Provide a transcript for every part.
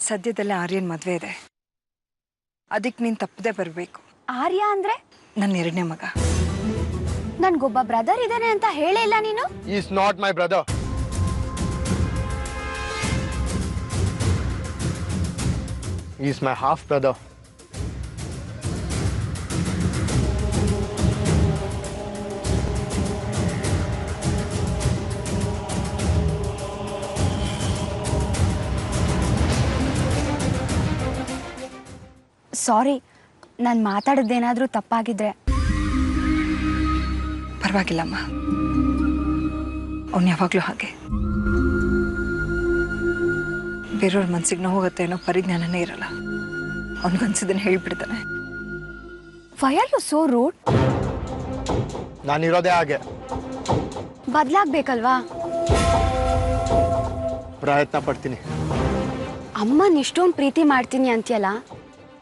ಸದ್ಯದಲ್ಲೇ ಆರ್ಯನ್ ಮದುವೆ ಇದೆ. ಅದಕ್ಕೆ ನೀನು ತಪ್ಪದೆ ಬರಬೇಕು. ಆರ್ಯ ಅಂದ್ರೆ ನನ್ನ ಎರಡನೇ ಮಗ. ನನ್ಗೊಬ್ಬ ಬ್ರದರ್ ಇದ್ದಾನೆ ಅಂತ ಹೇಳೇ ಇಲ್ಲ ನೀನು. Is not my brother. Is my half brother. Sorry, ನಾನು ಮಾತಾಡೋದೇನಾದ್ರೂ ತಪ್ಪಾಗಿದ್ರೆ. ಪರವಾಗಿಲ್ಲಮ್ಮ, ಅವನು ಯಾವಾಗಲೂ ಹಾಗೆ. ಬೇರೆಯವ್ರ ಮನ್ಸಿಗೆ ನೋವು ಹೋಗುತ್ತೆ ಅನ್ನೋ ಪರಿಜ್ಞಾನನೇ ಇರಲ್ಲ. ಅವನಿಗನ್ಸಿದ್ದನ್ನು ಹೇಳಿಬಿಡ್ತಾನೆ. Why are you so rude? ನಾನಿರೋದೇ ಹಾಗೆ. ಬದಲಾಗ್ಬೇಕಲ್ವಾ? ಪ್ರಯತ್ನ ಪಡ್ತೀನಿ. ಅಮ್ಮನ್ ಇಷ್ಟೊಂದು ಪ್ರೀತಿ ಮಾಡ್ತೀನಿ ಅಂತೀಯಲ್ಲ,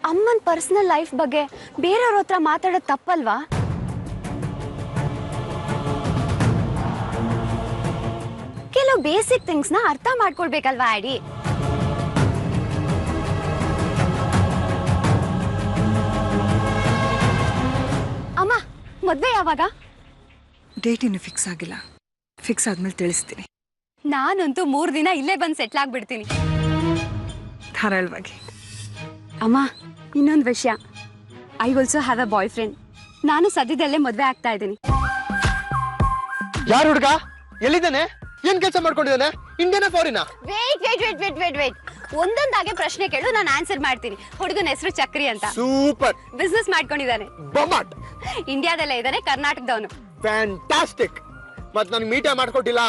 ಅಮ್ಮನ್ ಪರ್ಸನಲ್ ಲೈಫ್ ಬಗ್ಗೆ ಬೇರೆಯವ್ರ ಹತ್ರ ಮಾತಾಡೋದು ತಪ್ಪಲ್ವಾ? ಕೆಲವು ಬೇಸಿಕ್ ಥಿಂಗ್ಸ್ನ ಅರ್ಥ ಮಾಡ್ಕೊಳ್ಬೇಕಲ್ವಾ ಆಡಿ? ಅಮ್ಮ, ಮದ್ವೆ ಯಾವಾಗ? ಡೇಟ್ ಇನ್ನು ಫಿಕ್ಸ್ ಆಗಿಲ್ಲ. ಫಿಕ್ಸ್ ಆದ್ಮೇಲೆ ತಿಳಿಸ್ತೀನಿ. ನಾನಂತೂ 3 ದಿನ ಇಲ್ಲೇ ಬಂದು ಸೆಟ್ಲ್ ಆಗ್ಬಿಡ್ತೀನಿ. ಧಾರಾಳವಾಗಿ. ಅಮ್ಮ, ಇನ್ನೊಂದು ವಿಷಯ, I also have a boyfriend. ನಾನು ಸದ್ಯದಲ್ಲೇ ಮದ್ವೆ ಆಗ್ತಾ ಇದ್ದೀನಿ. ಯಾರು ಹುಡುಗ? ಎಲ್ಲಿದ್ದಾನೆ? ಏನ್ ಕೆಲಸ ಮಾಡ್ಕೊಂಡಿದ್ದಾನೆ? ಇಂಡಿಯಾನ ಫಾರಿನಾ? ವೇಟ್. ಒಂದೊಂದಾಗೆ ಪ್ರಶ್ನೆ ಕೇಳು, ನಾನು ಆನ್ಸರ್ ಮಾಡ್ತೀನಿ. ಹುಡುಗನ ಹೆಸರು ಚಕ್ರಿ ಅಂತ. ಸೂಪರ್. ಬಿಸ್ನೆಸ್ ಮಾಡ್ಕೊಂಡಿದ್ದಾನೆ. ಬೊಮಾಟ್. ಇಂಡಿಯಾದಲ್ಲೇ ಇದ್ದಾನೆ, ಕರ್ನಾಟಕದವನು. ಫ್ಯಾಂಟಾಸ್ಟಿಕ್. ಮತ್ ನನಗೆ ಮೀಟೇ ಮಾಡ್ಕೊಟ್ಟಿಲ್ಲ?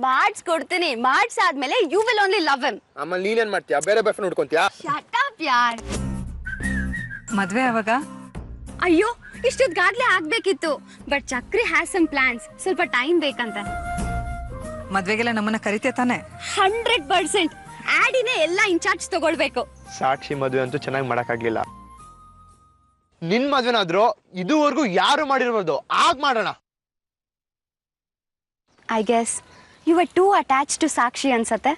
ಮಾಡಿಸ್ಕೊಡ್ತೀನಿ. ಮಾಡಿಸಾದ್ಮೇಲೆ you will only love him. ಆಮೇಲೆ ನೀನೇನ್ ಮಾಡ್ತೀಯಾ? ಬೇರೆ ಬಾಯ್ ಫ್ರೆಂಡ್ ಹುಡ್ಕೊಂತೀಯಾ? ಶಟ್ ಅಪ್ ಯಾರ್. ಮದುವೆ ಯಾವಾಗ? ಅಯ್ಯೋ, ಇಷ್ಟೊತ್ತಿಗಾಗ್ಲೇ ಆಗ್ಬೇಕಿತ್ತು. But Chakri has some plans. ಸ್ವಲ್ಪ ಟೈಮ್ ಬೇಕಂತ. ಮದ್ವೆಗೆಲ್ಲ ನಮ್ಮನ್ನ ಕರಿತೇ ತಾನೆ? 100%. ಆಡಿನೇ ಎಲ್ಲ ಇನ್ಚಾರ್ಜ್ ತಗೊಳ್ಬೇಕು. ಸಾಕ್ಷಿ ಮದುವೆ ಅಂತೂ ಚೆನ್ನಾಗಿ ಮಾಡಕ್ಕಾಗ್ಲಿಲ್ಲ. ನಿನ್ ಮದ್ವೆನಾದ್ರೂ ಇದುವರೆಗೂ ಯಾರು ಮಾಡಿರ್ಬೋದು, ಆಗ ಮಾಡೋಣ. I guess you are too attach to Sakshi ಅನ್ಸತ್ತೆ.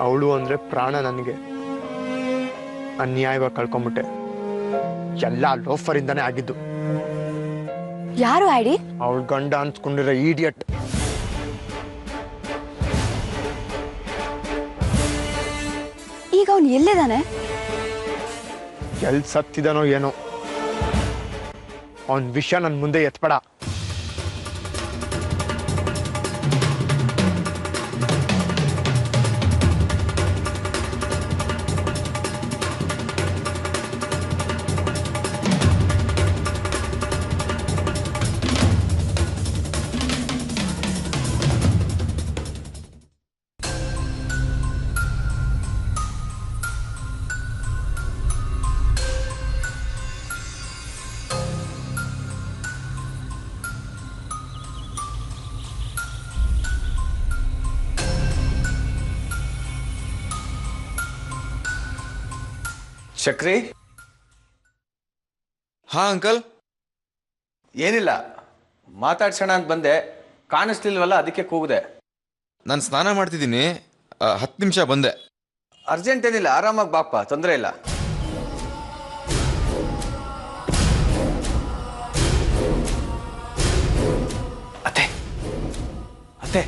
ಅವಳು ಅಂದ್ರೆ ಪ್ರಾಣ ನನಗೆ. ಅನ್ಯಾಯವಾಗಿ ಕಳ್ಕೊಂಬಿಟ್ಟೆ. ಎಲ್ಲ ಲೋಫರ್ ಇಂದಾನೇ ಆಗಿದ್ದು. ಯಾರು ಆಡಿ? ಅವಳ ಗಂಡ ಅನ್ಸ್ಕೊಂಡಿರೋ ಈಡಿಯಟ್. ಈಗ ಅವನು ಎಲ್ಲಿದ್ದಾನೆ? ಎಲ್ ಸತ್ತಿದಾನೋ ಏನೋ. ಅವನ್ ವಿಷಯ ನನ್ ಮುಂದೆ ಎತ್ಬೇಡ. ಚಕ್ರಿ. ಹಾ ಅಂಕಲ್. ಏನಿಲ್ಲ, ಮಾತಾಡ್ಸೋಣ ಅಂತ ಬಂದೆ, ಕಾಣಿಸ್ಲಿಲ್ವಲ್ಲ, ಅದಕ್ಕೆ ಕೂಗಿದೆ. ನಾನು ಸ್ನಾನ ಮಾಡ್ತಿದ್ದೀನಿ, 10 ನಿಮಿಷ ಬಂದೆ. ಅರ್ಜೆಂಟ್ ಏನಿಲ್ಲ, ಆರಾಮಾಗಿ ಬಾಪ, ತೊಂದರೆ ಇಲ್ಲ. ಅತ್ತೆ ಅತ್ತೆ,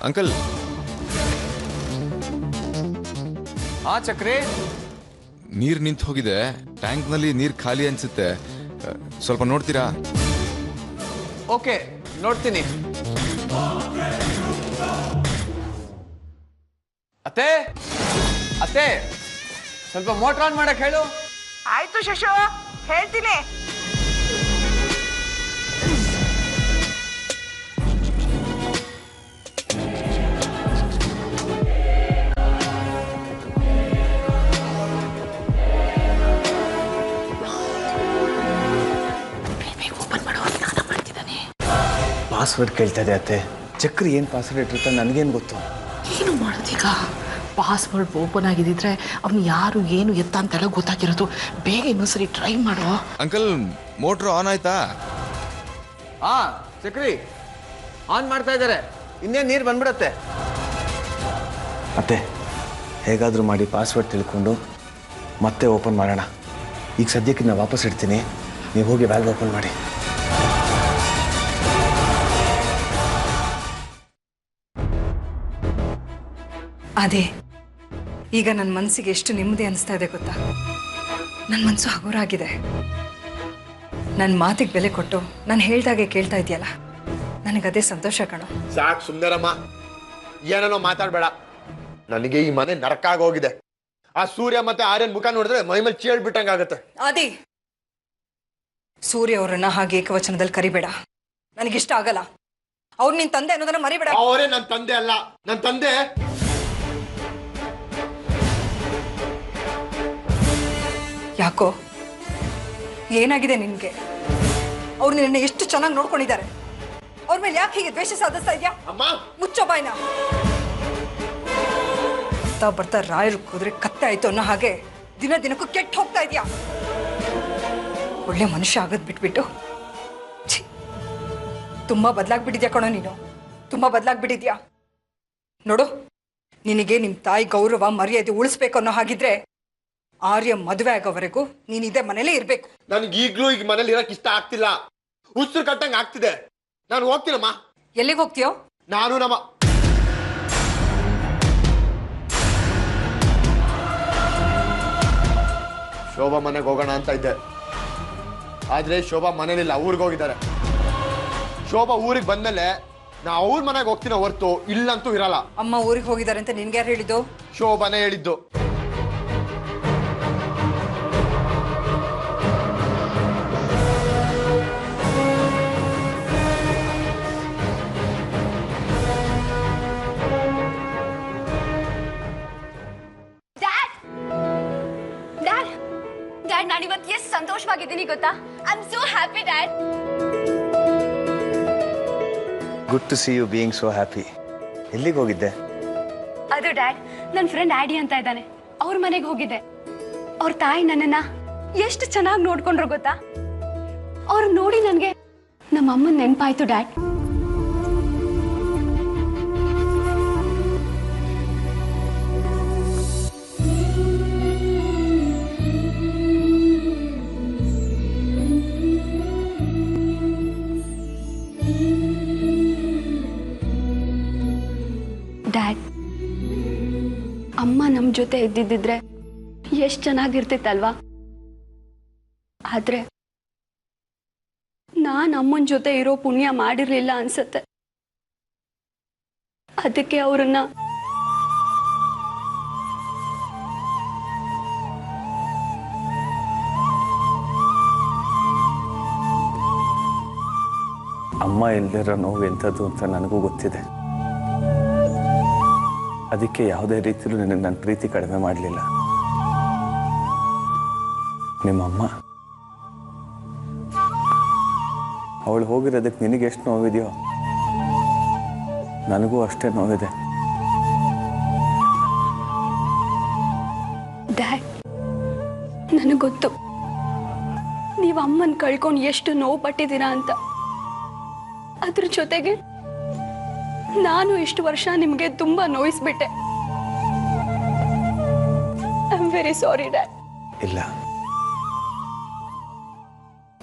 ಅಂಕಲ್ ಹಾ ಚಕ್ರಿ, ನೀರು ನಿಂತು ಹೋಗಿದೆ, ಟ್ಯಾಂಕ್ನಲ್ಲಿ ನೀರು ಖಾಲಿ ಅನ್ಸುತ್ತೆ, ಸ್ವಲ್ಪ ನೋಡ್ತೀರಾ? ಓಕೆ ನೋಡ್ತೀನಿ. ಅತ್ತೆ ಅತ್ತೆ, ಸ್ವಲ್ಪ ಮೋಟರ್ ಆನ್ ಮಾಡಕ್ ಹೇಳು. ಆಯ್ತು ಶಶು, ಹೇಳ್ತೀನಿ. ಪಾಸ್ವರ್ಡ್ ಕೇಳ್ತಾ ಇದೆ ಅತ್ತೆ. ಚಕ್ರಿ ಏನು ಪಾಸ್ವರ್ಡ್ ಇಟ್ಟಿರ್ತಾನೆ ನನಗೇನು ಗೊತ್ತು? ಏನು ಮಾಡೋದೀಗ? ಪಾಸ್ವರ್ಡ್ ಓಪನ್ ಆಗಿದ್ದಿದ್ರೆ ಅವ್ನು ಯಾರು ಏನು ಎತ್ತ ಅಂತೆಲ್ಲ ಗೊತ್ತಾಗಿರೋದು. ಬೇಗ ಇನ್ನೊಂದ್ಸರಿ ಟ್ರೈ ಮಾಡೋ. ಅಂಕಲ್ ಮೋಟ್ರ್ ಆನ್ ಆಯ್ತಾ? ಹಾ ಚಕ್ರಿ ಆನ್ ಮಾಡ್ತಾ ಇದ್ದಾರೆ, ಇನ್ನೇನು ನೀರು ಬಂದ್ಬಿಡತ್ತೆ. ಅತ್ತೆ ಹೇಗಾದರೂ ಮಾಡಿ ಪಾಸ್ವರ್ಡ್ ತಿಳ್ಕೊಂಡು ಮತ್ತೆ ಓಪನ್ ಮಾಡೋಣ. ಈಗ ಸದ್ಯಕ್ಕೆ ನಾನು ವಾಪಸ್ ಇಡ್ತೀನಿ, ನೀವು ಹೋಗಿ ವ್ಯಾಲ್ವ್ ಓಪನ್ ಮಾಡಿ. ಅದೇ ಈಗ ನನ್ನ ಮನಸ್ಸಿಗೆ ಎಷ್ಟು ನೆಮ್ಮದಿ ಅನಿಸ್ತಾ ಇದೆ ಗೊತ್ತಾ? ನನ್ನ ಮನಸ್ಸು ಹಗುರ ಆಗಿದೆ. ನನ್ನ ಮಾತಿಗೆ ಬೆಲೆ ಕೊಟ್ಟು ನಾನು ಹೇಳ್ದಾಗೆ ಕೇಳ್ತಾ ಇದೆಯಲ್ಲ, ನನಗದೇ ಸಂತೋಷ ಕಣೋ. ಸಾಕು ಸುಂದರಮ್ಮ, ಏನೇನೋ ಮಾತಾಡಬೇಡ. ನನಗೆ ಈ ಮನೆ ನರಕ ಆಗೋಗಿದೆ. ಆ ಸೂರ್ಯ ಮತ್ತೆ ಆರ್ಯನ್ ಮುಖ ನೋಡಿದ್ರೆ ಮೈ ಮೇಲೆ ಚೀಳ್ಬಿಟ್ಟಂಗಾಗತ್ತೆ. ಅದೇ ಸೂರ್ಯ ಅವರನ್ನ ಹಾಗೆ ಏಕವಚನದಲ್ಲಿ ಕರಿಬೇಡ, ನನಗಿಷ್ಟ ಆಗಲ್ಲ. ಅವ್ರು ನಿನ್ ತಂದೆ ಅನ್ನೋದನ್ನ ಮರಿಬೇಡ. ಅವರೇ ನನ್ನ ತಂದೆ ಅಲ್ಲ, ನನ್ನ ತಂದೆ ಯಾಕೋ ಏನಾಗಿದೆ ನಿನ್ಗೆ? ಅವ್ರು ನಿನ್ನ ಎಷ್ಟು ಚೆನ್ನಾಗಿ ನೋಡ್ಕೊಂಡಿದ್ದಾರೆ. ಅವ್ರ ಮೇಲೆ ಯಾಕೆ ಹೀಗೆ ದ್ವೇಷ ಸಾಧಿಸ್ತಾ ಇದ್ಯಾ? ಅಮ್ಮ ಮುಚ್ಚೋ ಬಾಯ್ನ. ಬರ್ತಾ ಬರ್ತಾ ರಾಯರು ಹೋದ್ರೆ ಕತ್ತೆ ಆಯ್ತು ಅನ್ನೋ ಹಾಗೆ ದಿನ ದಿನಕ್ಕೂ ಕೆಟ್ಟ ಹೋಗ್ತಾ ಇದ್ಯಾ. ಒಳ್ಳೆ ಮನುಷ್ಯ ಆಗದ್ ಬಿಟ್ಬಿಟ್ಟು ತುಂಬಾ ಬದಲಾಗ್ಬಿಟ್ಟಿದ್ಯಾ ಕಣೋ ನೀನು, ತುಂಬಾ ಬದಲಾಗ್ಬಿಟ್ಟಿದ್ಯಾ. ನೋಡು, ನಿನಗೆ ನಿಮ್ ತಾಯಿ ಗೌರವ ಮರ್ಯಾದೆ ಉಳಿಸ್ಬೇಕು ಅನ್ನೋ ಹಾಗಿದ್ರೆ ಆರ್ಯ ಮದುವೆ ಆಗೋವರೆಗೂ ನೀನ್ ಇದೇ ಮನೇಲೇ ಇರ್ಬೇಕು. ನನ್ಗೆ ಈಗ್ಲೂ ಈಗ ಮನೇಲಿ ಇರಕ್ ಇಷ್ಟ ಆಗ್ತಿಲ್ಲ. ಉಸಿರು ಕಟ್ಟಂಗ್ ಆಗ್ತಿದೆ. ನಾನು ಹೋಗ್ತೀನಮ್ಮ. ಎಲ್ಲಿಗೆ ಹೋಗ್ತೀಯೋ? ನಾನು ನಮ್ಮ ಶೋಭಾ ಮನೆಗೆ ಹೋಗೋಣ ಅಂತ ಇದ್ದೆ, ಆದ್ರೆ ಶೋಭಾ ಮನೇಲಿಲ್ಲ, ಊರಿಗೆ ಹೋಗಿದ್ದಾರೆ. ಶೋಭಾ ಊರಿಗೆ ಬಂದ್ಮೇಲೆ ನಾ ಅವ್ರ ಮನೆಗೆ ಹೋಗ್ತೀನೋ ಹೊರ್ತು ಇಲ್ಲಂತೂ ಇರಲ್ಲ. ಅಮ್ಮ ಊರಿಗೆ ಹೋಗಿದ್ದಾರೆ ಅಂತ ನಿನ್ಗೆ ಯಾರು ಹೇಳಿದ್ದು? ಶೋಭಾನೇ ಹೇಳಿದ್ದು. ಡ್ಯಾಡ್, ನಾನಿವತ್ತು ಎಷ್ಟು ಸಂತೋಷವಾಗಿದ್ದೀನಿ ಗೊತ್ತಾ? I am so happy dad. Good to see you being so happy. ಎಲ್ಲಿಗೆ ಹೋಗಿದ್ದೆ? ಅದು ಡ್ಯಾಡ್, ನನ್ನ ಫ್ರೆಂಡ್ ಆಡಿ ಅಂತ ಇದ್ದಾನೆ, ಅವ್ರ ಮನೆಗೆ ಹೋಗಿದ್ದೆ. ಅವ್ರ ತಾಯಿ ನನ್ನನ್ನ ಎಷ್ಟು ಚೆನ್ನಾಗಿ ನೋಡ್ಕೊಂಡ್ರು ಗೊತ್ತಾ? ಅವ್ರು ನೋಡಿ ನನಗೆ ನಮ್ಮ ಅಮ್ಮನ ನೆನಪಾಯ್ತು ಡ್ಯಾಡ್. ಡ್ಯಾಡ್, ಅಮ್ಮ ನಮ್ಮ ಜೊತೆ ಇದ್ದಿದ್ದಿದ್ರೆ ಎಷ್ಟು ಚೆನ್ನಾಗಿರ್ತಿತ್ತಲ್ವಾ? ಆದ್ರೆ ನಾನು ಅಮ್ಮನ ಜೊತೆ ಇರೋ ಪುಣ್ಯ ಮಾಡಿರ್ಲಿಲ್ಲ ಅನ್ಸತ್ತೆ. ಅದಕ್ಕೆ ಅವ್ರನ್ನ ಅಮ್ಮ ಇಲ್ದಿರೋ ನೋವು ಎಂಥದ್ದು ಅಂತ ನನಗೂ ಗೊತ್ತಿದೆ. ಅದಕ್ಕೆ ಯಾವುದೇ ರೀತಿಯಲ್ಲೂ ನಿನಗೆ ನನ್ನ ಪ್ರೀತಿ ಕಡಿಮೆ ಮಾಡಲಿಲ್ಲ. ನಿಮ್ಮಮ್ಮ ಅವಳು ಹೋಗಿರೋದಕ್ಕೆ ನಿನಗೆ ಎಷ್ಟು ನೋವಿದೆಯೋ ನನಗೂ ಅಷ್ಟೇ ನೋವಿದೆ. ಡ್ಯಾಡ್, ನನಗೆ ಗೊತ್ತು ನೀವು ಅಮ್ಮನ ಕಳ್ಕೊಂಡು ಎಷ್ಟು ನೋವು ಪಟ್ಟಿದ್ದೀರಾ ಅಂತ. ಅದ್ರ ಜೊತೆಗೆ ನಾನು ಇಷ್ಟು ವರ್ಷ ನಿಮಗೆ ತುಂಬಾ ನೋಯಿಸ್ಬಿಟ್ಟೆ. I am very sorry dad. ಇಲ್ಲ,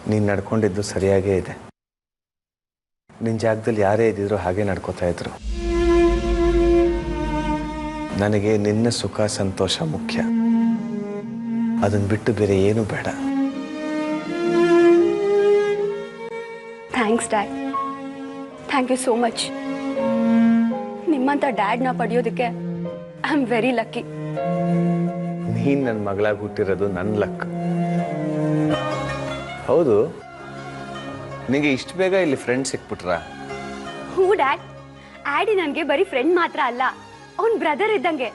ನೀನು ನಡ್ಕೊಂಡಿದ್ದು ಸರಿಯಾಗೇ ಇದೆ. ನಿನ್ನ ಜಾಗದಲ್ಲಿ ಯಾರೇ ಇದ್ದಿದ್ರು ಹಾಗೆ ನಡ್ಕೋತಾ ಇದ್ರು. ನನಗೆ ನಿನ್ನ ಸುಖ ಸಂತೋಷ ಮುಖ್ಯ. ಅದನ್ನು ಬಿಟ್ಟು ಬೇರೆ ಏನೂ ಬೇಡ. Thanks dad. Thank you so much. ನಿಮ್ಮಂಥ ಡ್ಯಾಡ್ನ ಪಡೆಯೋದಕ್ಕೆ ಐ ಆಮ್ ವೆರಿ ಲಕ್ಕಿ. ನೀನು ನನ್ನ ಮಗಳಾಗಿ ಹುಟ್ಟಿರೋದು ನನ್ನ ಲಕ್. ಹೌದು, ನಿಮಗೆ ಇಷ್ಟು ಬೇಗ ಇಲ್ಲಿ ಫ್ರೆಂಡ್ ಸಿಕ್ಬಿಟ್ರಾ? ಹೂ ಡ್ಯಾಡ್, ಆಡಿ ನನಗೆ ಬರೀ ಫ್ರೆಂಡ್ ಮಾತ್ರ ಅಲ್ಲ, ಅವನ್ ಬ್ರದರ್ ಇದ್ದಂಗೆ.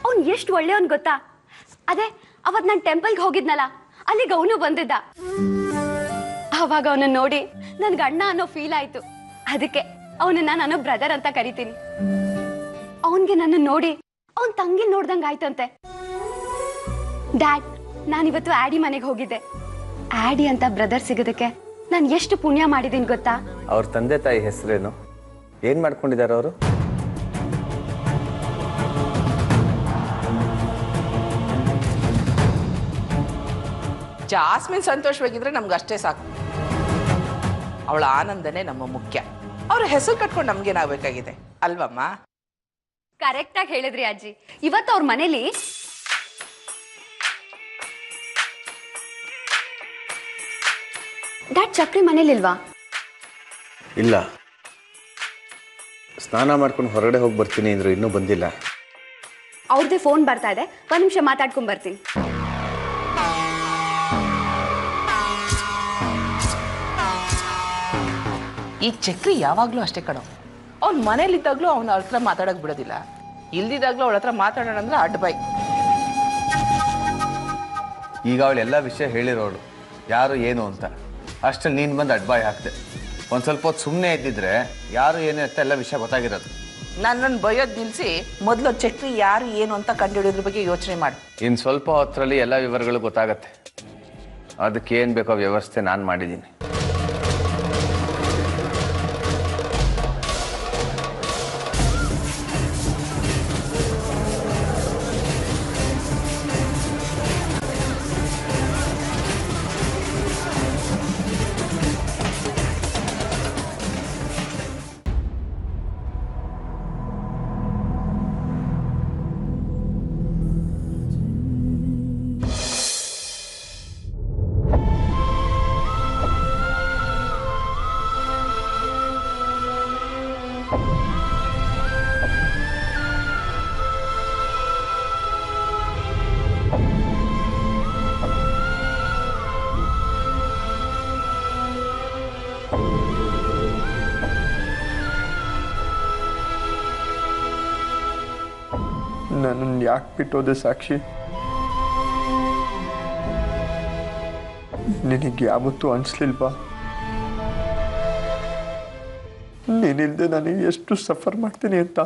ಅವ್ನು ಎಷ್ಟು ಒಳ್ಳೆಯವನ್ ಗೊತ್ತಾ? ಅದೇ ಅವತ್ತು ನಾನು ಟೆಂಪಲ್ಗೆ ಹೋಗಿದ್ನಲ್ಲ, ಅಲ್ಲಿಗೆ ಅವನು ಬಂದಿದ್ದ. ಆವಾಗ ಅವನನ್ನ ನೋಡಿ ನನ್ಗೆ ಅಣ್ಣ ಅನ್ನೋ ಫೀಲ್ ಆಯ್ತು. ಅದಕ್ಕೆ ಅವನನ್ನ ನಾನು ಬ್ರದರ್ ಅಂತ ಕರಿತೀನಿ. ಅವನ್ಗೆ ನನ್ನ ನೋಡಿ ಅವನ್ ತಂಗಿ ನೋಡ್ದಂಗ ಆಯ್ತಂತೆ. ಡ್ಯಾಡ್, ನಾನಿವತ್ತು ಆಡಿ ಮನೆಗೆ ಹೋಗಿದ್ದೆ. ಆಡಿ ಅಂತ ಬ್ರದರ್ ಸಿಗೋದಕ್ಕೆ ನಾನು ಎಷ್ಟು ಪುಣ್ಯ ಮಾಡಿದ್ದೀನಿ ಗೊತ್ತಾ? ಅವ್ರ ತಂದೆ ತಾಯಿ ಹೆಸರೇನು? ಏನ್ ಮಾಡ್ಕೊಂಡಿದ್ದಾರೆ ಅವರು? ಜಾಸ್ಮಿನ್ ಸಂತೋಷವಾಗಿದ್ರೆ ನಮ್ಗೆ ಅಷ್ಟೇ ಸಾಕು. ಅವಳ ಆನಂದನೇ ನಮ್ಮ ಮುಖ್ಯ. ಅವ್ರ ಹೆಸರು ಕಟ್ಕೊಂಡು ನಮ್ಗೇನಾಗಬೇಕಾಗಿದೆ ಅಲ್ವಮ್ಮ? ಕರೆಕ್ಟ್ ಆಗಿ ಹೇಳಿದ್ರಿ ಅಜ್ಜಿ. ಇವತ್ತು ಅವ್ರ ಮನೇಲಿ ಡ್ಯಾಡ್ ಚಕ್ರಿ ಮನೇಲಿಲ್ವಾ? ಇಲ್ಲ, ಸ್ನಾನ ಮಾಡ್ಕೊಂಡು ಹೊರಗಡೆ ಹೋಗಿ ಬರ್ತೀನಿ ಅಂದ್ರು, ಇನ್ನೂ ಬಂದಿಲ್ಲ. ಅವ್ರದ್ದೇ ಫೋನ್ ಬರ್ತಾ ಇದೆ, ಒಂದ್ ನಿಮಿಷ ಮಾತಾಡ್ಕೊಂಡ್ ಬರ್ತೀನಿ. ಈ ಚಕ್ರಿ ಯಾವಾಗ್ಲೂ ಅಷ್ಟೇ ಕಣೋ. ಅವ್ನ ಮನೇಲಿದ್ದಾಗ್ಲೂ ಅವ್ನ ಅವ್ರ ಹತ್ರ ಮಾತಾಡಕ್ ಬಿಡೋದಿಲ್ಲ, ಇಲ್ದಿದ್ದಾಗ್ಲೂ ಅವಳ ಹತ್ರ ಮಾತಾಡೋಣ ಅಂದ್ರೆ ಅಡ್ಬಾಯ್. ಈಗ ಅವಳೆಲ್ಲ ವಿಷಯ ಹೇಳಿರೋಳು ಯಾರು ಏನು ಅಂತ. ಅಷ್ಟು ನೀನು ಬಂದು ಅಡ್ಬಾಯ್ ಹಾಕ್ದೆ. ಒಂದು ಸ್ವಲ್ಪ ಹೊತ್ತು ಸುಮ್ಮನೆ ಇದ್ದಿದ್ರೆ ಯಾರು ಏನು ಅಂತ ಎಲ್ಲ ವಿಷಯ ಗೊತ್ತಾಗಿರೋದು. ನನ್ನನ್ನು ಬೈಯೋದು ನಿಲ್ಲಿಸಿ ಮೊದಲು ಚಕ್ರಿ ಯಾರು ಏನು ಅಂತ ಕಂಡುಹಿಡಿಯೋದ್ರ ಬಗ್ಗೆ ಯೋಚನೆ ಮಾಡಿ. ಇನ್ನು ಸ್ವಲ್ಪ ಹೊತ್ತರಲ್ಲಿ ಎಲ್ಲ ವಿವರಗಳು ಗೊತ್ತಾಗತ್ತೆ. ಅದಕ್ಕೆ ಏನು ಬೇಕೋ ವ್ಯವಸ್ಥೆ ನಾನು ಮಾಡಿದ್ದೀನಿ. ನನ್ನನ್ನು ಯಾಕೆ ಬಿಟ್ಟೋದೆ ಸಾಕ್ಷಿ? ನಿನಗೆ ಯಾವತ್ತೂ ಅನಿಸ್ಲಿಲ್ವಾ ನೀನಿಲ್ದೆ ನನಗೆ ಎಷ್ಟು ಸಫರ್ ಮಾಡ್ತೀನಿ ಅಂತ?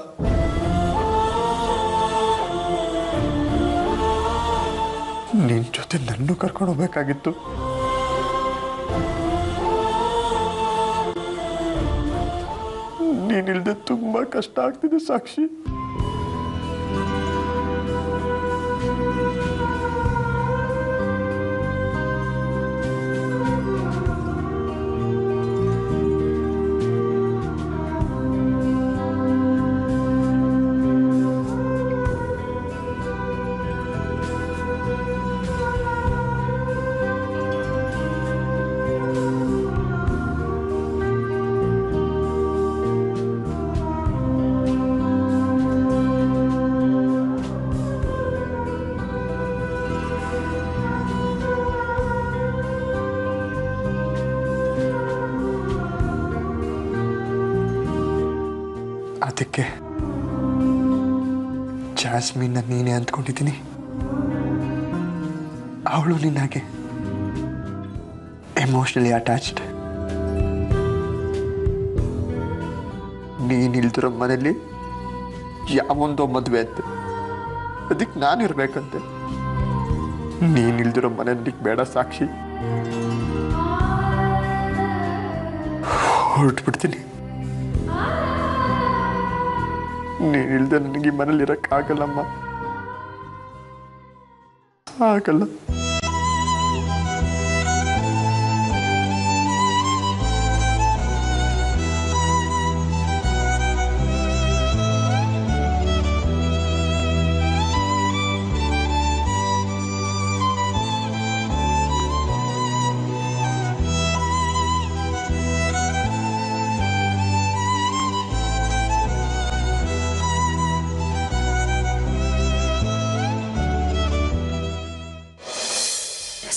ನಿನ್ನ ಜೊತೆ ನನ್ನೂ ಕರ್ಕೊಂಡು ಹೋಗ್ಬೇಕಾಗಿತ್ತು. ನೀನಿಲ್ದೆ ತುಂಬಾ ಕಷ್ಟ ಆಗ್ತಿದೆ ಸಾಕ್ಷಿ. ಅದಕ್ಕೆ ಜಾಸ್ಮಿನ್ನ ನೀನೇ ಅಂದ್ಕೊಂಡಿದ್ದೀನಿ. ಅವಳು ನಿನ್ನಾಗೆ ಎಮೋಷನಲಿ ಅಟ್ಯಾಚ್ಡ್. ನೀನಿಲ್ದಿರೋ ಮನೇಲಿ ಯಾವೊಂದೋ ಮದುವೆ ಅಂತ, ಅದಕ್ಕೆ ನಾನಿರ್ಬೇಕಂತೆ. ನೀನಿಲ್ದಿರೋ ಮನೇಲಿ ಬೇಡ ಸಾಕ್ಷಿ, ಹೊರಟ್ಬಿಡ್ತೀನಿ. ನೀನಿಲ್ದೆ ನನಗೆ ಈ ಮನೇಲಿ ಇರಕ್ಕಾಗಲ್ಲಮ್ಮ, ಆಗಲ್ಲ.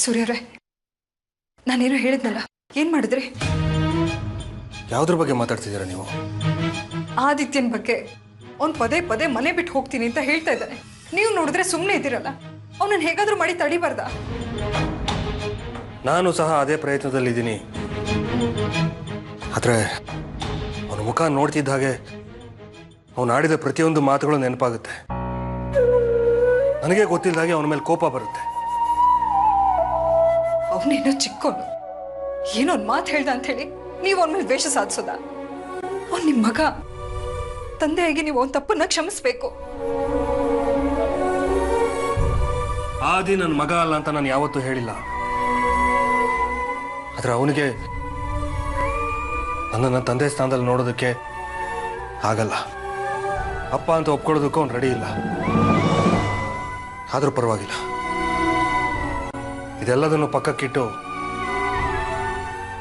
ಸೂರ್ಯವ್ರೆ, ನಾನೇನೋ ಹೇಳಿದ್ನಲ್ಲ, ಏನ್ ಮಾಡಿದ್ರಿ? ಯಾವುದ್ರ ಬಗ್ಗೆ ಮಾತಾಡ್ತಿದ್ದೀರಾ ನೀವು? ಆದಿತ್ಯನ ಬಗ್ಗೆ. ಅವ್ನು ಪದೇ ಪದೇ ಮನೆ ಬಿಟ್ಟು ಹೋಗ್ತೀನಿ ಅಂತ ಹೇಳ್ತಾ ಇದ್ದಾನೆ. ನೀವು ನೋಡಿದ್ರೆ ಸುಮ್ಮನೆ ಇದ್ದೀರಲ್ಲ, ಅವನನ್ನು ಹೇಗಾದ್ರೂ ಮಾಡಿ ತಡಿಬಾರ್ದ? ನಾನು ಸಹ ಅದೇ ಪ್ರಯತ್ನದಲ್ಲಿದ್ದೀನಿ. ಆದರೆ ಅವನ ಮುಖ ನೋಡ್ತಿದ್ದ ಹಾಗೆ ಅವನು ಆಡಿದ ಪ್ರತಿಯೊಂದು ಮಾತುಗಳು ನೆನಪಾಗುತ್ತೆ. ನನಗೆ ಗೊತ್ತಿಲ್ಲದ ಹಾಗೆ ಅವನ ಮೇಲೆ ಕೋಪ ಬರುತ್ತೆ. ಅವನೇನೋ ಚಿಕ್ಕೋನು, ಏನೋ ಒಂದು ಮಾತು ಹೇಳ್ದ ಅಂತ ಹೇಳಿ ನೀವು ಅವನ ಮೇಲೆ ದ್ವೇಷ ಸಾಧಿಸೋದ? ಅವ್ನು ನಿಮ್ಮ ಮಗ. ತಂದೆಯಾಗಿ ನೀವು ಅವನ ತಪ್ಪನ್ನ ಕ್ಷಮಿಸ್ಬೇಕು. ಆದಿ ನನ್ನ ಮಗ ಅಲ್ಲ ಅಂತ ನಾನು ಯಾವತ್ತೂ ಹೇಳಿಲ್ಲ. ಆದರೆ ಅವನಿಗೆ ನನ್ನ ತಂದೆ ಸ್ಥಾನದಲ್ಲಿ ನೋಡೋದಕ್ಕೆ ಆಗಲ್ಲ. ಅಪ್ಪ ಅಂತ ಒಪ್ಕೊಳ್ಳೋದಕ್ಕೂ ಅವ್ನು ರೆಡಿ ಇಲ್ಲ. ಆದರೂ ಪರವಾಗಿಲ್ಲ, ಇದೆಲ್ಲದನ್ನು ಪಕ್ಕಕ್ಕಿಟ್ಟು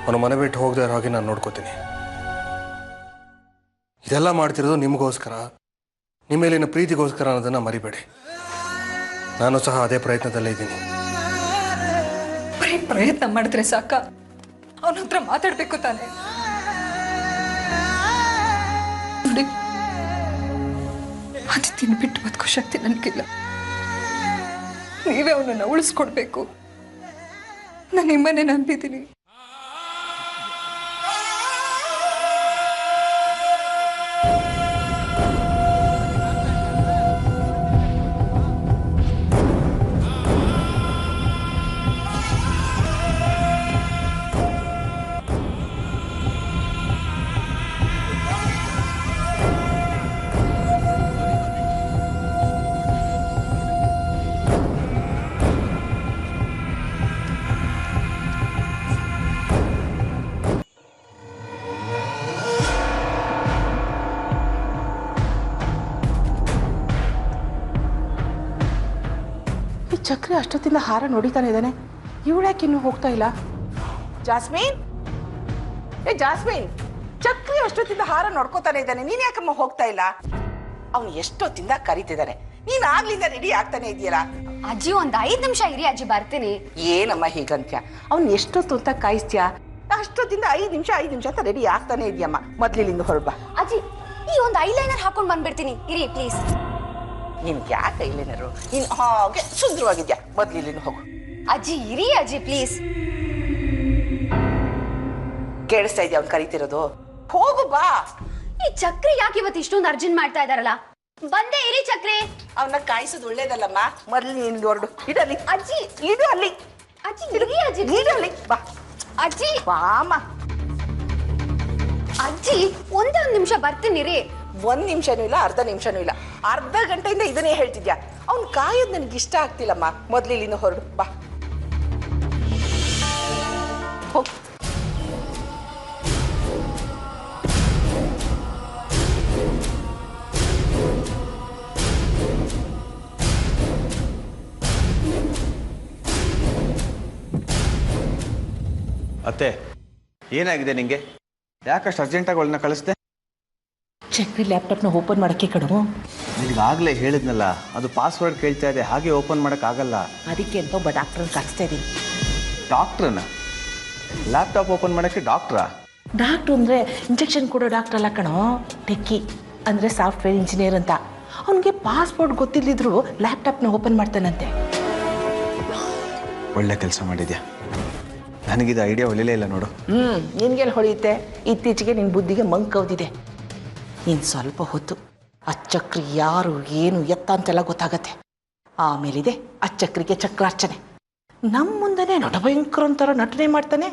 ಅವನು ಮನೆ ಬಿಟ್ಟು ಹೋಗದೆ ಇರೋ ಹಾಗೆ ನಾನು ನೋಡ್ಕೋತೀನಿ. ಇದೆಲ್ಲ ಮಾಡ್ತಿರೋದು ನಿಮಗೋಸ್ಕರ, ನಿಮ್ಮ ಮೇಲಿನ ಪ್ರೀತಿಗೋಸ್ಕರ ಅನ್ನೋದನ್ನು ಮರಿಬೇಡಿ. ನಾನು ಸಹ ಅದೇ ಪ್ರಯತ್ನದಲ್ಲೇ ಇದ್ದೀನಿ. ಬರೀ ಪ್ರಯತ್ನ ಮಾಡಿದ್ರೆ ಸಾಕ? ಅವನ ಹತ್ರ ಮಾತಾಡ್ಬೇಕು ತಾನೆ. ನೋಡಿ, ಆದಿತ್ಯನ ಬಿಟ್ಟು ಬದುಕೋ ಶಕ್ತಿ ನನಗಿಲ್ಲ. ನೀವೇ ಅವನನ್ನು ಉಳಿಸ್ಕೊಡ್ಬೇಕು. ನಾನು ನಿಮ್ಮನ್ನೇ ನಂಬಿದ್ದೀನಿ. ಚಕ್ರಿ ಅಷ್ಟೊತ್ತಿಂದ ಹಾರ ನೋಡಿತಾನೆ ಇದ್ದಾನೆ. ಇವಳ್ಯಾಕೆ ಇನ್ನೂ ಹೋಗ್ತಾ ಇಲ್ಲ? ಜಾಸ್ಮಿನ್, ಏ ಜಾಸ್ಮಿನ್, ಚಕ್ರಿ ಅಷ್ಟೊತ್ತಿಂದ ಹಾರ ನೋಡ್ಕೋತಾನೆ ಇದ್ದಾನೆ, ನೀನ್ ಯಾಕಮ್ಮ ಹೋಗ್ತಾ ಇಲ್ಲ? ಅವನು ಎಷ್ಟೊತ್ತಿಂದ ಕರೀತಿದ್ದಾನೆ, ನೀನ್ ಆಗ್ಲಿಂದ ರೆಡಿ ಆಗ್ತಾನೆ ಇದೆಯಲ್ಲ. ಅಜ್ಜಿ ಒಂದ್ 5 ನಿಮಿಷ ಇರಿ ಅಜ್ಜಿ, ಬರ್ತೀನಿ. ಏನಮ್ಮ ಹೀಗಂತ್ಯ? ಅವ್ನು ಎಷ್ಟೊತ್ತು ಅಂತ ಕಾಯಿಸ್ತೀಯ? ಅಷ್ಟೊತ್ತಿಂದ 5 ನಿಮಿಷ ಅಂತ ರೆಡಿ ಆಗ್ತಾನೆ ಇದೆಯಮ್ಮ. ಮೊದ್ಲಿಲ್ಲಿಂದ ಹೊರಬಾ. ಅಜ್ಜಿ, ಈ ಒಂದು ಐಲೈನರ್ ಹಾಕೊಂಡ್ ಬಂದ್ಬಿಡ್ತೀನಿ, ಇರಿ ಪ್ಲೀಸ್. ನಿನ್ಗೆ ಯಾಕೆ ಐಲೈನರು? ನೀನ್ ಹಾಗೆ ಸುಂದರವಾಗಿದ್ಯಾ, ಮೊದ್ಲಿಲ್ಲಿಂದ ಹೋಗು. ಅಜ್ಜಿ ಇರಿ ಅಜ್ಜಿ ಪ್ಲೀಸ್. ಕೇಳಿಸ್ತಾ ಇದೆಯಾ ಅವ್ನು ಕರೀತಿರೋದು? ಹೋಗು ಬಾ. ಈ ಚಕ್ರಿ ಯಾಕೆ ಇವತ್ತು ಇಷ್ಟೊಂದು ಅರ್ಜೆಂಟ್ ಮಾಡ್ತಾ ಇದಾರಲ್ಲ? ಬಂದೆ ಇರಿ ಚಕ್ರಿ. ಅವನ್ನ ಕಾಯಿಸೋದು ಒಳ್ಳೇದಲ್ಲಮ್ಮ. ಮೊದ್ಲು ನೀನು ಹೊರಡು. ಇಡಲಿ ಅಜ್ಜಿ, ಇಡು ಅಲ್ಲಿ. ಅಜ್ಜಿ ಇರಿ ಅಜ್ಜಿ, ಇಡಲಿ ಬಾ. ಅಜ್ಜಿ ಬಾಮ. ಅಜ್ಜಿ ಒಂದೇ ಒಂದು ನಿಮಿಷ ಬರ್ತೀನಿ ರೀ. 1 ನಿಮಿಷನೂ ಇಲ್ಲ, ಅರ್ಧ ನಿಮಿಷನೂ ಇಲ್ಲ, ಅರ್ಧ ಗಂಟೆಯಿಂದ ಇದನ್ನೇ ಹೇಳ್ತಿದ್ಯಾ. ಅವ್ನು ಕಾಯೋದು ನನಗೆ ಇಷ್ಟ ಆಗ್ತಿಲ್ಲಮ್ಮ. ಮೊದ್ಲು ಇಲ್ಲಿಂದ ಹೊರಡು ಬಾ. ಹೋಗ್. ಅತ್ತೆ, ಏನಾಗಿದೆ ನಿಂಗೆ? ಯಾಕಷ್ಟು ಅರ್ಜೆಂಟಾಗಿ ಅವಳನ್ನ ಕಳಿಸ್ದೆ? ಚಕ್ರಿ ಲ್ಯಾಪ್ಟಾಪ್ನ ಓಪನ್ ಮಾಡೋಕ್ಕೆ ಕಣೋ. ನಿನಗಾಗಲೇ ಹೇಳಿದ್ನಲ್ಲ, ಅದು ಪಾಸ್ವರ್ಡ್ ಕೇಳ್ತಾ ಇದೆ, ಹಾಗೆ ಓಪನ್ ಮಾಡೋಕ್ಕಾಗಲ್ಲ. ಅದಕ್ಕೆ ಅಂತ ಒಬ್ಬ ಡಾಕ್ಟ್ರನ್ನ ಕಳಿಸ್ತಾ ಇದ್ದೀನಿ. ಡಾಕ್ಟ್ರನ್ನ? ಲ್ಯಾಪ್ಟಾಪ್ ಓಪನ್ ಮಾಡೋಕ್ಕೆ ಡಾಕ್ಟ್ರಾ? ಡಾಕ್ಟ್ರು ಅಂದರೆ ಇಂಜೆಕ್ಷನ್ ಕೊಡೋ ಡಾಕ್ಟ್ರ್ ಅಲ್ಲ ಕಣೋ, ಟೆಕ್ಕಿ ಅಂದರೆ ಸಾಫ್ಟ್ವೇರ್ ಇಂಜಿನಿಯರ್ ಅಂತ. ಅವನಿಗೆ ಪಾಸ್ವರ್ಡ್ ಗೊತ್ತಿಲ್ಲದಿದ್ರು ಲ್ಯಾಪ್ಟಾಪ್ನ ಓಪನ್ ಮಾಡ್ತಾನಂತೆ. ಒಳ್ಳೆ ಕೆಲಸ ಮಾಡಿದ್ಯಾ. ನನಗಿದು ಐಡಿಯಾ ಹೊಳಿಲೇ ಇಲ್ಲ ನೋಡು. ನಿನಗೆಲ್ಲಿ ಹೊಳೆಯುತ್ತೆ? ಇತ್ತೀಚೆಗೆ ನಿನ್ನ ಬುದ್ಧಿಗೆ ಮಂಕ್ ಕವ್ದಿದೆ. ಇನ್ನು ಸ್ವಲ್ಪ ಹೊತ್ತು ಆ ಚಕ್ರಿ ಯಾರು ಏನು ಎತ್ತ ಅಂತೆಲ್ಲ ಗೊತ್ತಾಗತ್ತೆ. ಆಮೇಲಿದೆ ಆ ಚಕ್ರಿಗೆ ಚಕ್ರಾರ್ಚನೆ. ನಮ್ಮ ಮುಂದೆನೇ ನಟಭಯಂಕರ ಒಂಥರ ನಟನೆ ಮಾಡ್ತಾನೆ.